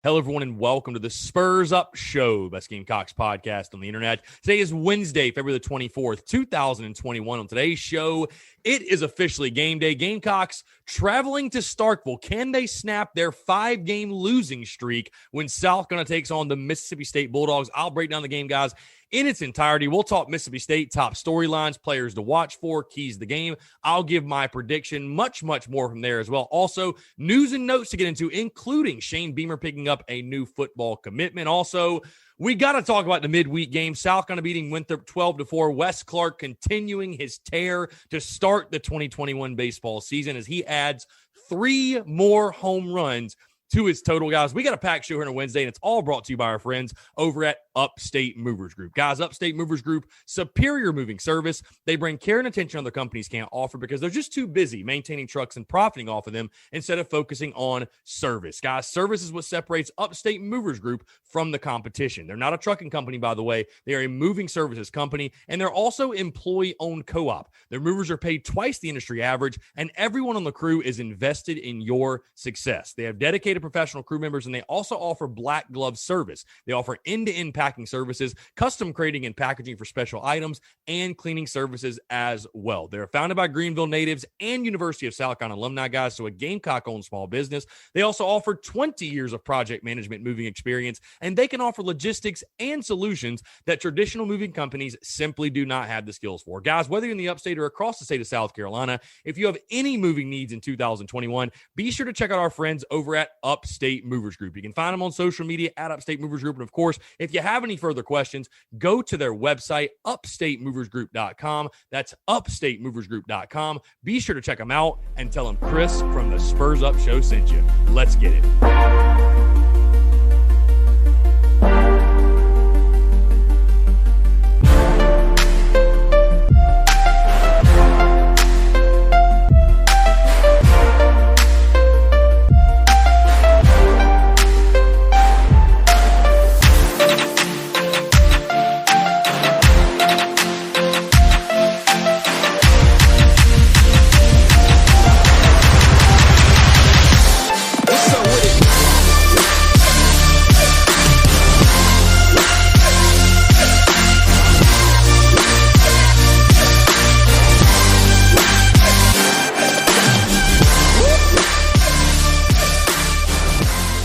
Hello, everyone, and welcome to the Spurs Up Show, best Gamecocks podcast on the internet. Today is Wednesday, February the 24th, 2021. On today's show, it is officially game day. Gamecocks traveling to Starkville. Can they snap their 5-game losing streak when South Carolina takes on the Mississippi State Bulldogs? I'll break down the game, guys, in its entirety. We'll talk Mississippi State, top storylines, players to watch for, keys to the game. I'll give my prediction, much more from there as well. Also, news and notes to get into, including Shane Beamer picking up a new football commitment. Also, we got to talk about the midweek game. South Carolina beating Winthrop 12-4. Wes Clarke continuing his tear to start the 2021 baseball season as he adds 3 more home runs to his total, guys. We got a packed show here on a Wednesday, and it's all brought to you by our friends over at Upstate Movers Group. Guys, Upstate Movers Group, superior moving service. They bring care and attention other companies can't offer because they're just too busy maintaining trucks and profiting off of them instead of focusing on service. Guys, service is what separates Upstate Movers Group from the competition. They're not a trucking company, by the way. They are a moving services company, and they're also employee-owned co-op. Their movers are paid twice the industry average, and everyone on the crew is invested in your success. They have dedicated professional crew members, and they also offer black glove service. They offer end-to-end packing services, custom crating and packaging for special items, and cleaning services as well. They're founded by Greenville natives and University of South Carolina alumni, guys, so a Gamecock-owned small business. They also offer 20 years of project management moving experience, and they can offer logistics and solutions that traditional moving companies simply do not have the skills for. Guys, whether you're in the upstate or across the state of South Carolina, if you have any moving needs in 2021, be sure to check out our friends over at Upstate Movers Group. You can find them on social media at Upstate Movers Group. And of course, if you have any further questions, go to their website, upstatemoversgroup.com. That's upstatemoversgroup.com. Be sure to check them out and tell them Chris from the Spurs Up Show sent you. Let's get it.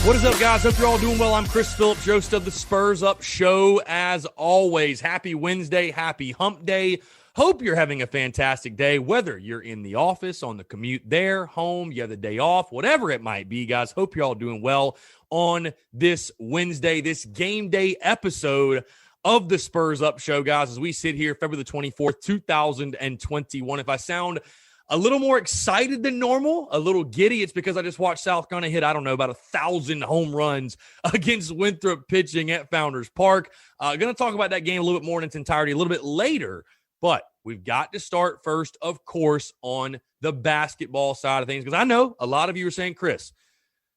What is up, guys? Hope you're all doing well. I'm Chris Phillips, host of the Spurs Up Show. As always, happy Wednesday, happy hump day. Hope you're having a fantastic day, whether you're in the office, on the commute there, home, you have the day off, whatever it might be, guys. Hope you're all doing well on this Wednesday, this game day episode of the Spurs Up Show, guys, as we sit here February the 24th, 2021. If I sound a little more excited than normal, a little giddy, it's because I just watched South Carolina hit, about 1,000 home runs against Winthrop pitching at Founders Park. Going to talk about that game a little bit more in its entirety a little bit later, but we've got to start first, of course, on the basketball side of things, because I know a lot of you are saying, Chris,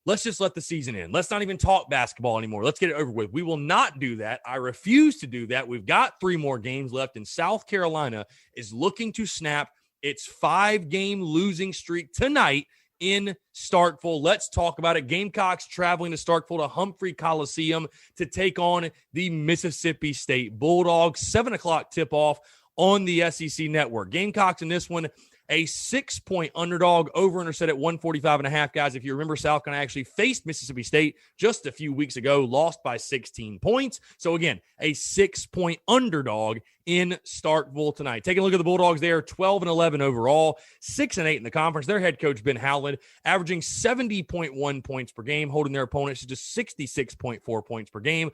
let's just let the season end. Let's not even talk basketball anymore. Let's get it over with. We will not do that. I refuse to do that. We've got 3 more games left, and South Carolina is looking to snap its 5-game losing streak tonight in Starkville. Let's talk about it. Gamecocks traveling to Starkville to Humphrey Coliseum to take on the Mississippi State Bulldogs. 7 o'clock tip-off on the SEC Network. Gamecocks in this one, a 6-point underdog, over-under set at 145.5. Guys, if you remember, South Carolina actually faced Mississippi State just a few weeks ago, lost by 16 points. So again, a 6-point underdog in Starkville tonight. Taking a look at the Bulldogs there, 12-11 overall, 6-8 in the conference. Their head coach, Ben Howland, averaging 70.1 points per game, holding their opponents to just 66.4 points per game.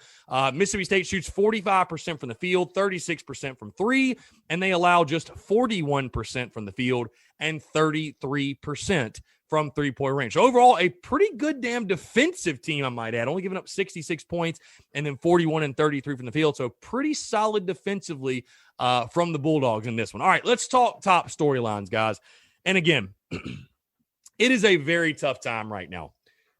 Mississippi State shoots 45% from the field, 36% from 3, and they allow just 41% from the field and 33% from three-point range. So overall, a pretty good damn defensive team, I might add. Only giving up 66 points and then 41 and 33 from the field. So pretty solid defensively from the Bulldogs in this one. All right, let's talk top storylines, guys. And again, it is a very tough time right now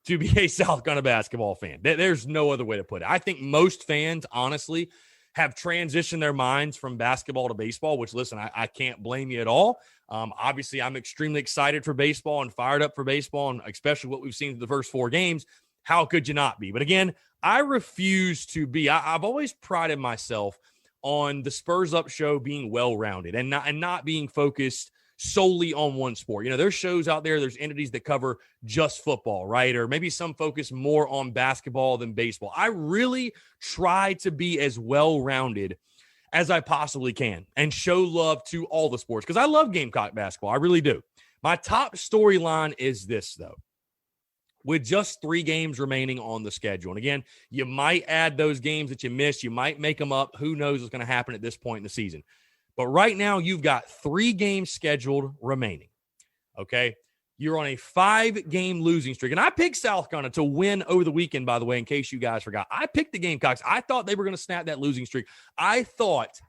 to be a South Carolina basketball fan. There's no other way to put it. I think most fans, honestly, have transitioned their minds from basketball to baseball, which, listen, I can't blame you at all. Obviously, I'm extremely excited for baseball and fired up for baseball, and especially what we've seen in the first 4 games. how could you not be? But again, I refuse to be. I've always prided myself on the Spurs Up show being well-rounded and not being focused solely on one sport. There's shows out there, there's entities that cover just football, right? Or maybe some focus more on basketball than baseball. I really try to be as well-rounded as I possibly can and show love to all the sports because I love Gamecock basketball. I really do. My top storyline is this, though. With just 3 games remaining on the schedule. And again, you might add those games that you missed. You might make them up. Who knows what's going to happen at this point in the season. But right now, you've got 3 games scheduled remaining. Okay? You're on a 5-game losing streak. And I picked South Carolina to win over the weekend, by the way, in case you guys forgot. I picked the Gamecocks. I thought they were going to snap that losing streak. I thought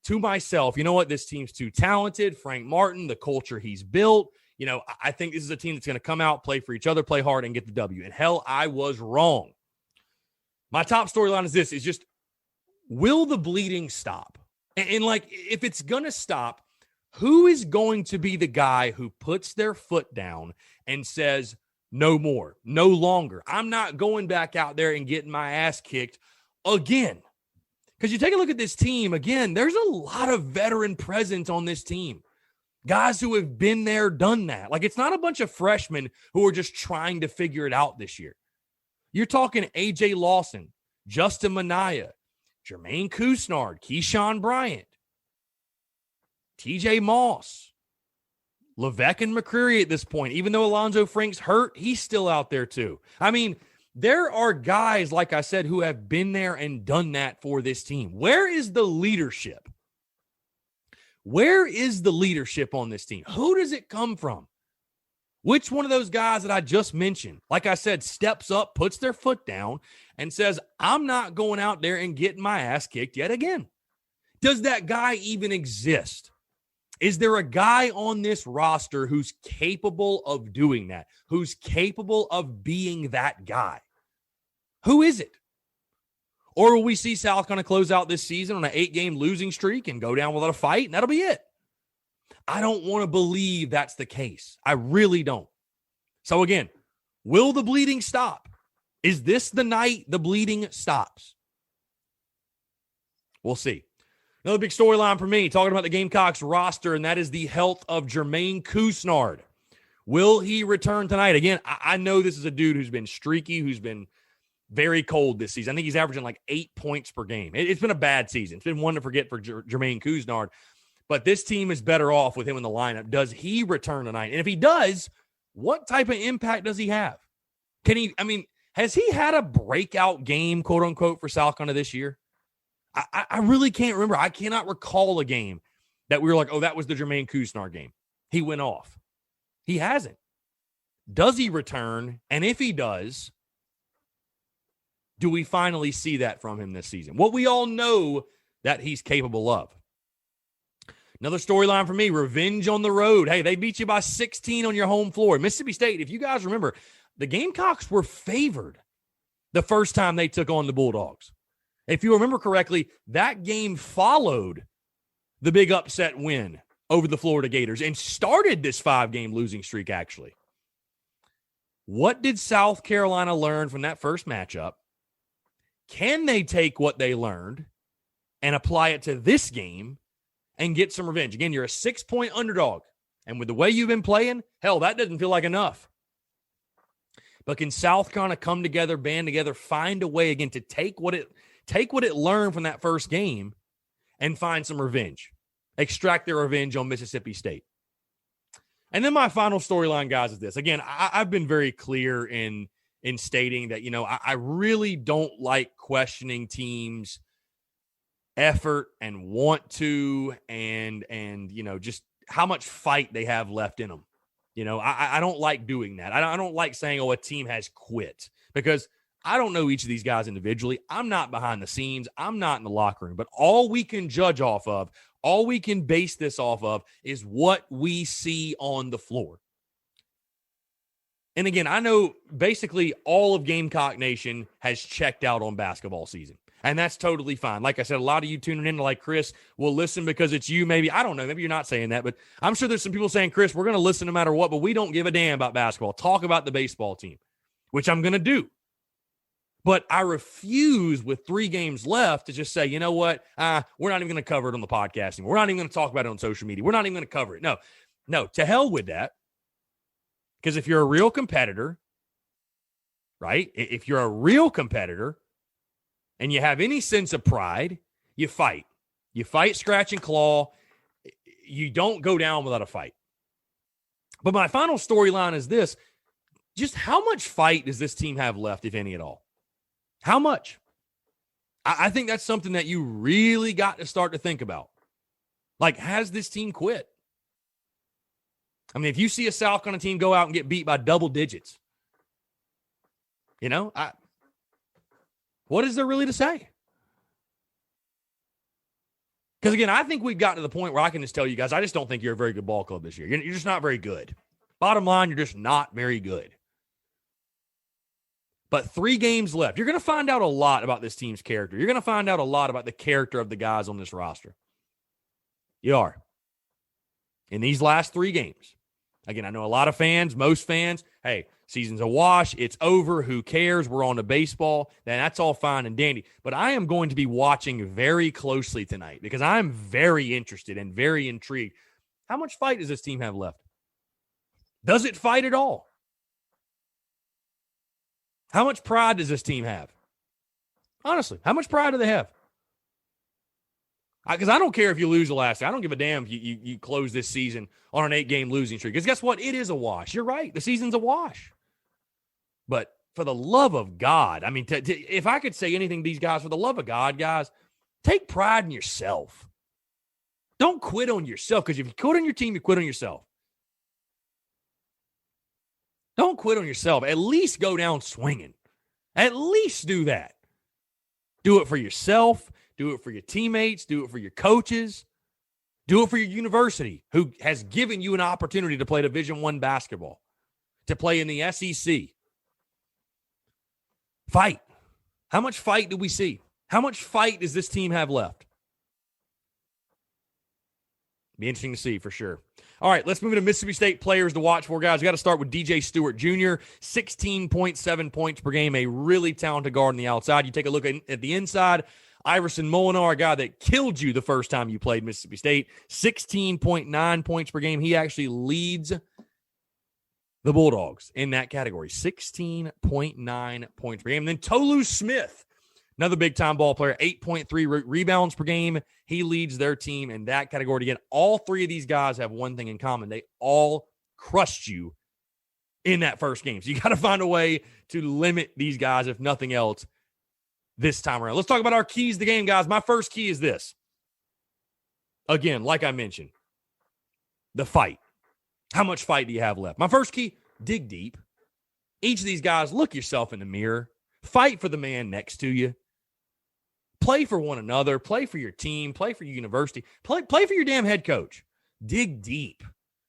to myself, you know what? This team's too talented. Frank Martin, the culture he's built. I think this is a team that's going to come out, play for each other, play hard, and get the W. And hell, I was wrong. My top storyline is this, is just, will the bleeding stop? And if it's going to stop, who is going to be the guy who puts their foot down and says, no more, no longer? I'm not going back out there and getting my ass kicked again. Because you take a look at this team, again, there's a lot of veteran presence on this team. Guys who have been there, done that. It's not a bunch of freshmen who are just trying to figure it out this year. You're talking A.J. Lawson, Justin Minaya, Jermaine Couisnard, Keyshawn Bryant, T.J. Moss, Levesque and McCreary at this point. Even though Alonzo Frank's hurt, he's still out there too. I mean, there are guys, like I said, who have been there and done that for this team. Where is the leadership? Where is the leadership on this team? Who does it come from? Which one of those guys that I just mentioned, like I said, steps up, puts their foot down, and says, I'm not going out there and getting my ass kicked yet again? Does that guy even exist? Is there a guy on this roster who's capable of doing that? Who's capable of being that guy? Who is it? Or will we see South kind of close out this season on an 8-game losing streak and go down without a fight, and that'll be it? I don't want to believe that's the case. I really don't. So again, will the bleeding stop? Is this the night the bleeding stops? We'll see. Another big storyline for me, talking about the Gamecocks roster, and that is the health of Jermaine Couisnard. Will he return tonight? Again, I know this is a dude who's been streaky, who's been very cold this season. I think he's averaging 8 points per game. It's been a bad season. It's been one to forget for Jermaine Couisnard. But this team is better off with him in the lineup. Does he return tonight? And if he does, what type of impact does he have? Has he had a breakout game, quote unquote, for South Carolina this year? I really can't remember. I cannot recall a game that we were like, oh, that was the Jermaine Couisnard game. He went off. He hasn't. Does he return? And if he does, do we finally see that from him this season? What we all know that he's capable of. Another storyline for me, revenge on the road. Hey, they beat you by 16 on your home floor. Mississippi State, if you guys remember, the Gamecocks were favored the first time they took on the Bulldogs. If you remember correctly, that game followed the big upset win over the Florida Gators and started this 5-game losing streak, actually. What did South Carolina learn from that first matchup? Can they take what they learned and apply it to this game and get some revenge? Again, you're a 6-point underdog. And with the way you've been playing, hell, that doesn't feel like enough. But can South Carolina come together, band together, find a way again to take what it learned from that first game and find some revenge, extract their revenge on Mississippi State? And then my final storyline, guys, is this. Again, I've been very clear in stating that, I really don't like questioning teams' effort and want to and just how much fight they have left in them. I don't like doing that. I don't like saying, oh, a team has quit, because I don't know each of these guys individually. I'm not behind the scenes. I'm not in the locker room. But all we can judge off of, all we can base this off of, is what we see on the floor. And again, I know basically all of Gamecock Nation has checked out on basketball season. And that's totally fine. Like I said, a lot of you tuning in like Chris will listen because it's you. Maybe, I don't know, maybe you're not saying that, but I'm sure there's some people saying, Chris, we're going to listen no matter what, but we don't give a damn about basketball. Talk about the baseball team, which I'm going to do. But I refuse with 3 games left to just say, you know what? We're not even going to cover it on the podcast anymore. We're not even going to talk about it on social media. We're not even going to cover it. No, to hell with that. Because if you're a real competitor, right? If you're a real competitor and you have any sense of pride, you fight. You fight, scratch, and claw. You don't go down without a fight. But my final storyline is this. Just how much fight does this team have left, if any at all? How much? I think that's something that you really got to start to think about. Like, has this team quit? I mean, if you see a South Carolina team go out and get beat by double digits, what is there really to say? Because, again, I think we've gotten to the point where I can just tell you guys, I just don't think you're a very good ball club this year. You're just not very good. Bottom line, you're just not very good. But 3 games left. You're going to find out a lot about this team's character. You're going to find out a lot about the character of the guys on this roster. You are. In these last 3 games. Again, I know a lot of fans, most fans, hey, season's a wash. It's over. Who cares? We're on to baseball. Then that's all fine and dandy. But I am going to be watching very closely tonight because I'm very interested and very intrigued. How much fight does this team have left? Does it fight at all? How much pride does this team have? Honestly, how much pride do they have? Because I don't care if you lose the last. I don't give a damn if you close this season on an 8-game losing streak. Because guess what? It is a wash. You're right. The season's a wash. But for the love of God, I mean, if I could say anything to these guys, for the love of God, guys, take pride in yourself. Don't quit on yourself. Because if you quit on your team, you quit on yourself. Don't quit on yourself. At least go down swinging. At least do that. Do it for yourself. Do it for your teammates. Do it for your coaches. Do it for your university, who has given you an opportunity to play Division I basketball, to play in the SEC. Fight. How much fight do we see? How much fight does this team have left? Be interesting to see for sure. All right, let's move into Mississippi State players to watch for, guys. We got to start with DJ Stewart Jr., 16.7 points per game, a really talented guard on the outside. You take a look at the inside, Iverson Molinar, a guy that killed you the first time you played Mississippi State, 16.9 points per game. He actually leads the Bulldogs in that category, 16.9 points per game. And then Tolu Smith, another big-time ball player, 8.3 rebounds per game. He leads their team in that category. Again, all 3 of these guys have one thing in common. They all crushed you in that first game. So you got to find a way to limit these guys, if nothing else, this time around. Let's talk about our keys to the game, guys. My first key is this. Again, like I mentioned, the fight. How much fight do you have left? My first key, dig deep. Each of these guys, look yourself in the mirror. Fight for the man next to you. Play for one another. Play for your team. Play for your university. Play for your damn head coach. Dig deep.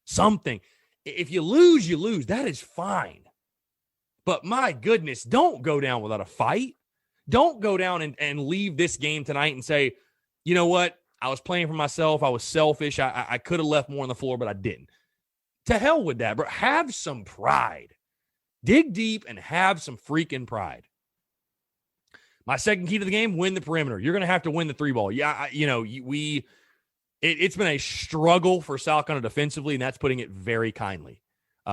Something. If you lose, you lose. That is fine. But my goodness, don't go down without a fight. Don't go down and leave this game tonight and say, you know what? I was playing for myself. I was selfish. I could have left more on the floor, but I didn't. To hell with that, bro. Have some pride. Dig deep and have some freaking pride. My second key to the game, win the perimeter. You're going to have to win the 3-ball. Yeah, it's been a struggle for South Carolina defensively, and that's putting it very kindly.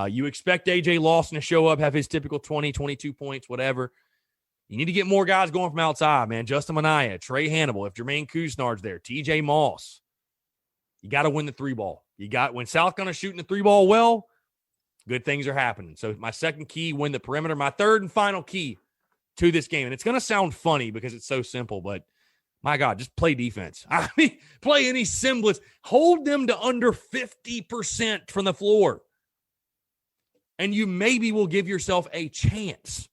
You expect A.J. Lawson to show up, have his typical 20, 22 points, whatever. You need to get more guys going from outside, man. Justin Minaya, Trey Hannibal, if Jermaine Couisnard's there, TJ Moss. You got to win the 3-ball. When South Carolina's shooting the 3-ball well, good things are happening. So my second key, win the perimeter. My third and final key to this game, and it's going to sound funny because it's so simple, but my God, just play defense. I mean, play any semblance. Hold them to under 50% from the floor, and you maybe will give yourself a chance.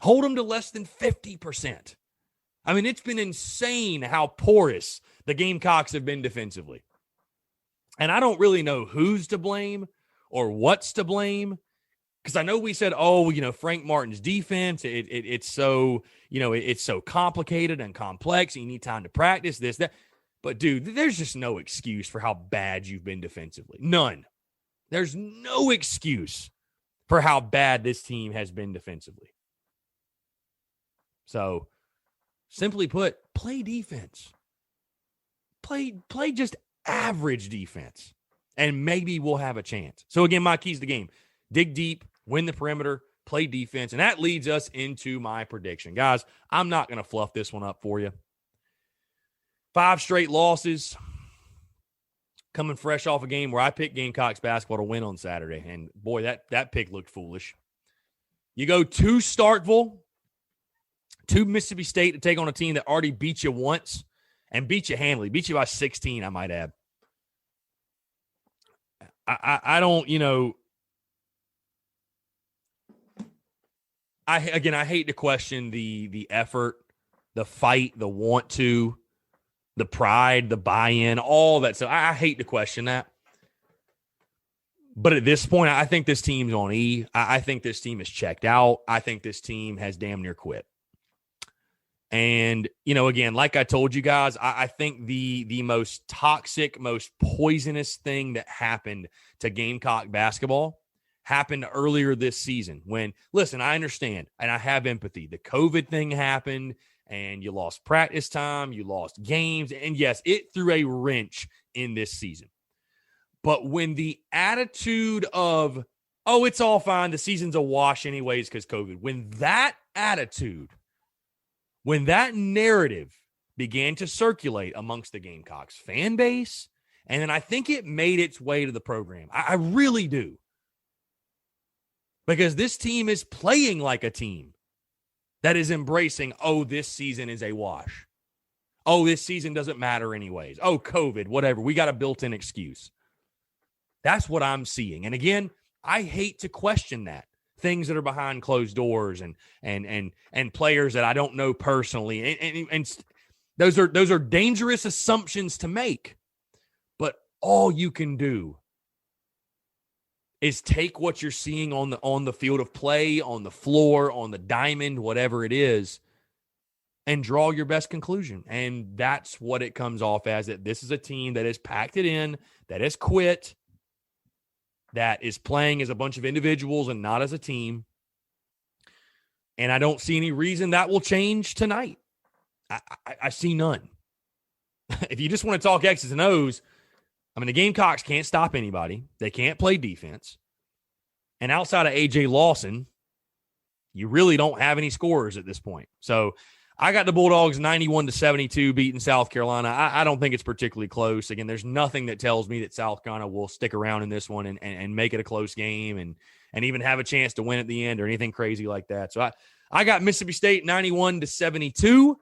Hold them to less than 50%. I mean, it's been insane how porous the Gamecocks have been defensively. And I don't really know who's to blame or what's to blame. Because I know we said, Frank Martin's defense, it's so, it's so complicated and complex. And you need time to practice this, that. But, dude, there's just no excuse for how bad you've been defensively. None. There's no excuse for how bad this team has been defensively. So, simply put, play defense. Play just average defense, and maybe we'll have a chance. So, again, my keys to the game. Dig deep, win the perimeter, play defense, and that leads us into my prediction. Guys, I'm not going to fluff this one up for you. 5 straight losses, coming fresh off a game where I picked Gamecocks basketball to win on Saturday, and boy, that pick looked foolish. You go to Starkville, to Mississippi State to take on a team that already beat you once and beat you handily, beat you by 16, I might add. I don't, I hate to question the effort, the fight, the want to, the pride, the buy-in, all that. So I hate to question that. But at this point, I think this team's on E. I think this team is checked out. I think this team has damn near quit. And, again, like I told you guys, I think the most toxic, most poisonous thing that happened to Gamecock basketball happened earlier this season when, listen, I understand and I have empathy. The COVID thing happened and you lost practice time, you lost games, and yes, it threw a wrench in this season. But when the attitude of, oh, it's all fine, the season's a wash anyways because COVID, when that narrative began to circulate amongst the Gamecocks fan base, and then I think it made its way to the program. I really do. Because this team is playing like a team that is embracing, oh, this season is a wash. Oh, this season doesn't matter anyways. Oh, COVID, whatever. We got a built-in excuse. That's what I'm seeing. And again, I hate to question that. Things that are behind closed doors and players that I don't know personally. And those are dangerous assumptions to make. But all you can do is take what you're seeing on the field of play, on the floor, on the diamond, whatever it is, and draw your best conclusion. And that's what it comes off as, that this is a team that has packed it in, that has quit, that is playing as a bunch of individuals and not as a team. And I don't see any reason that will change tonight. I see none. If you just want to talk X's and O's, the Gamecocks can't stop anybody. They can't play defense. And outside of A.J. Lawson, you really don't have any scorers at this point. So I got the Bulldogs 91-72 beating South Carolina. I don't think it's particularly close. Again, there's nothing that tells me that South Carolina will stick around in this one and make it a close game and even have a chance to win at the end or anything crazy like that. So I got Mississippi State 91-72.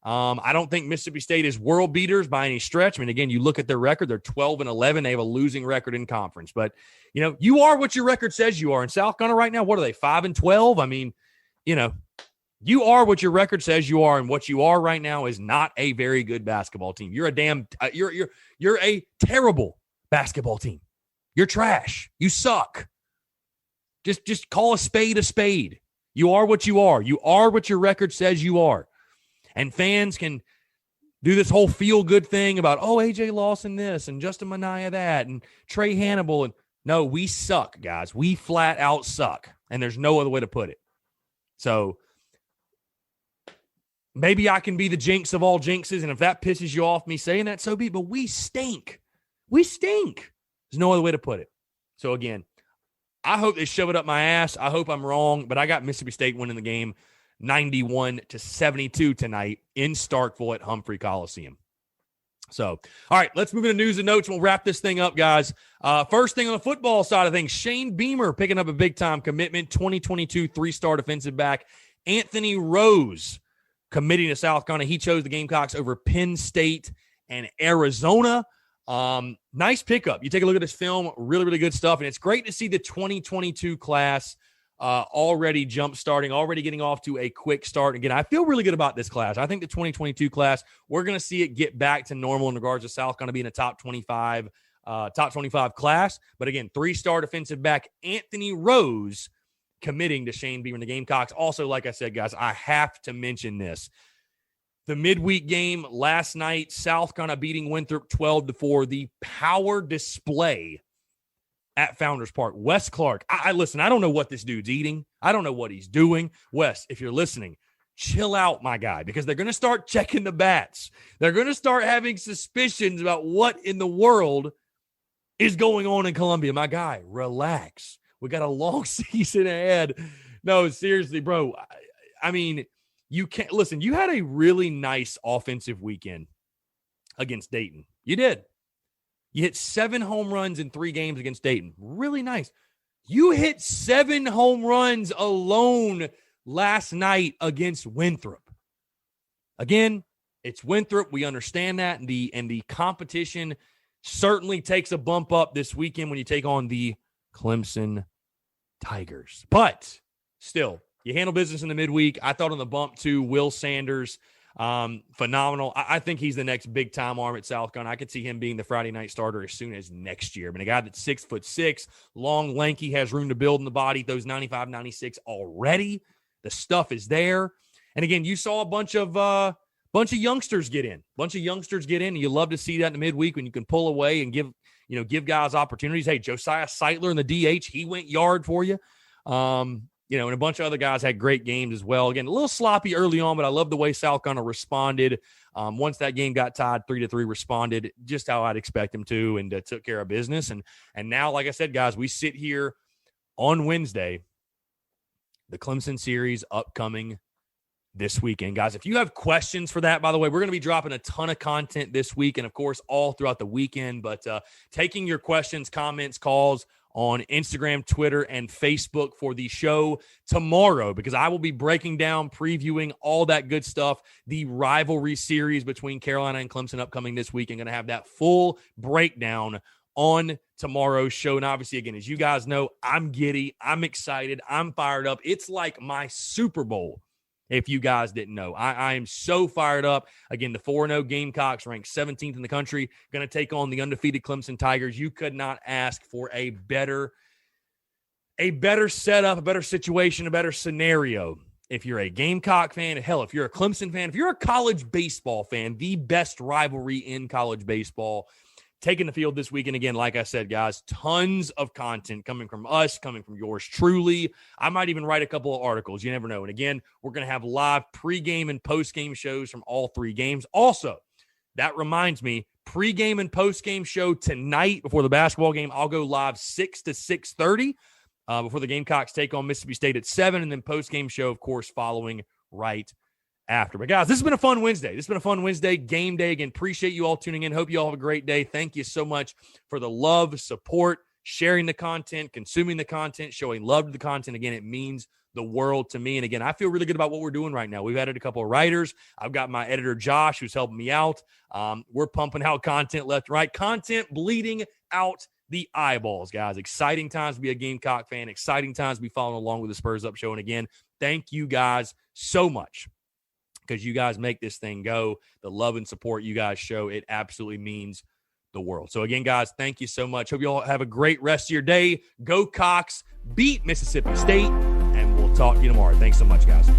I don't think Mississippi State is world beaters by any stretch. Again, you look at their record, they're 12-11. They have a losing record in conference. But, you are what your record says you are. In South Carolina right now, what are they, 5-12? You are what your record says you are, and what you are right now is not a very good basketball team. You're you're a terrible basketball team. You're trash. You suck. Just call a spade a spade. You are what you are. You are what your record says you are. And fans can do this whole feel-good thing about, oh, A.J. Lawson this and Justin Minaya that and Trey Hannibal. And no, we suck, guys. We flat out suck. And there's no other way to put it. So maybe I can be the jinx of all jinxes, and if that pisses you off me saying that, so be it. But we stink. We stink. There's no other way to put it. So, again, I hope they shove it up my ass. I hope I'm wrong, but I got Mississippi State winning the game 91-72 tonight in Starkville at Humphrey Coliseum. So, all right, let's move into news and notes. We'll wrap this thing up, guys. First thing on the football side of things, Shane Beamer picking up a big-time commitment, 2022 three-star defensive back. Anthony Rose committing to South Carolina. He chose the Gamecocks over Penn State and Arizona. Nice pickup. You take a look at this film, really, really good stuff. And it's great to see the 2022 class already jump-starting, already getting off to a quick start. Again, I feel really good about this class. I think the 2022 class, we're going to see it get back to normal in regards to South going to be in a top 25 class. But again, three-star defensive back Anthony Rose committing to Shane Beamer and the Gamecocks. Also, like I said, guys, I have to mention this. The midweek game last night, South Carolina beating Winthrop 12-4. The power display at Founders Park. Wes Clarke. Listen, I don't know what this dude's eating. I don't know what he's doing. Wes, if you're listening, chill out, my guy, because they're going to start checking the bats. They're going to start having suspicions about what in the world is going on in Columbia. My guy, relax. We got a long season ahead. No, seriously, bro. I mean, you can't listen. You had a really nice offensive weekend against Dayton. You did. You hit 7 home runs in 3 games against Dayton. Really nice. You hit 7 home runs alone last night against Winthrop. Again, it's Winthrop. We understand that. And the competition certainly takes a bump up this weekend when you take on the Clemson Tigers. But still, you handle business in the midweek. I thought on the bump to Will Sanders, phenomenal. I think he's the next big time arm at South Carolina. I could see him being the Friday night starter as soon as next year. I mean, a guy that's 6'6", long, lanky, has room to build in the body. Those 95, 96 already. The stuff is there. And again, you saw a bunch of youngsters get in. And you love to see that in the midweek when you can pull away and give guys opportunities. Hey, Josiah Seitler in the DH, he went yard for you. And a bunch of other guys had great games as well. Again, a little sloppy early on, but I love the way South Carolina responded. Once that game got tied 3-3, responded just how I'd expect them to, and took care of business. And now, like I said, guys, we sit here on Wednesday, the Clemson series upcoming this weekend. Guys, if you have questions for that, by the way, we're going to be dropping a ton of content this week and, of course, all throughout the weekend. But taking your questions, comments, calls on Instagram, Twitter, and Facebook for the show tomorrow, because I will be breaking down, previewing all that good stuff, the rivalry series between Carolina and Clemson upcoming this week, and going to have that full breakdown on tomorrow's show. And obviously, again, as you guys know, I'm giddy, I'm excited, I'm fired up. It's like my Super Bowl. If you guys didn't know, I am so fired up. Again, the 4-0 Gamecocks ranked 17th in the country, going to take on the undefeated Clemson Tigers. You could not ask for a better setup, a better situation, a better scenario. If you're a Gamecock fan, hell, if you're a Clemson fan, if you're a college baseball fan, the best rivalry in college baseball, taking the field this weekend. Again, like I said, guys, tons of content coming from us, coming from yours truly. I might even write a couple of articles. You never know. And again, we're going to have live pregame and postgame shows from all 3 games. Also, that reminds me, pregame and postgame show tonight before the basketball game. I'll go live 6 to 6:30 before the Gamecocks take on Mississippi State at 7, and then postgame show, of course, following right after. But guys, this has been a fun Wednesday. Game day. Again, appreciate you all tuning in. Hope you all have a great day. Thank you so much for the love, support, sharing the content, consuming the content, showing love to the content. Again, it means the world to me. And again, I feel really good about what we're doing right now. We've added a couple of writers. I've got my editor, Josh, who's helping me out. We're pumping out content left and right. Content bleeding out the eyeballs, guys. Exciting times to be a Gamecock fan. Exciting times to be following along with the Spurs Up Show. And again, thank you guys so much, because you guys make this thing go. The love and support you guys show, it absolutely means the world. So again, guys, thank you so much. Hope you all have a great rest of your day. Go Cox, beat Mississippi State, and we'll talk to you tomorrow. Thanks so much, guys.